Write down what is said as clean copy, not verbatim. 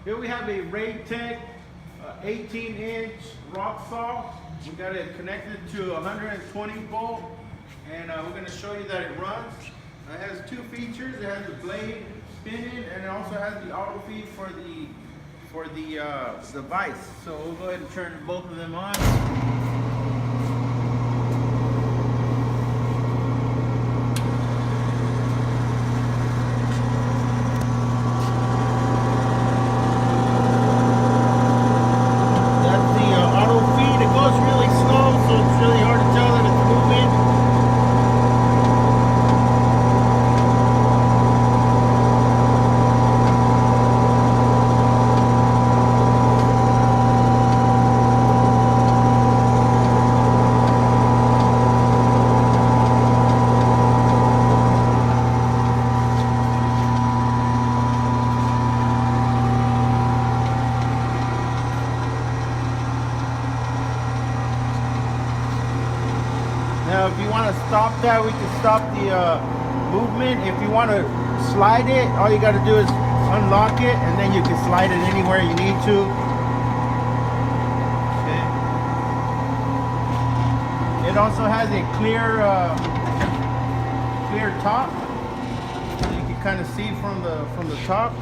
Here we have a Raytech 18-inch rock saw. We got it connected to 120 volt, and we're going to show you that it runs. It has two features. It has the blade spinning, and it also has the Autofeed for the Vise. So we'll go ahead and turn both of them on. Now, if you want to stop that, we can stop the movement. If you want to slide it, all you got to do is unlock it, and then you can slide it anywhere you need to. Okay. It also has a clear top, so you can kind of see from the top.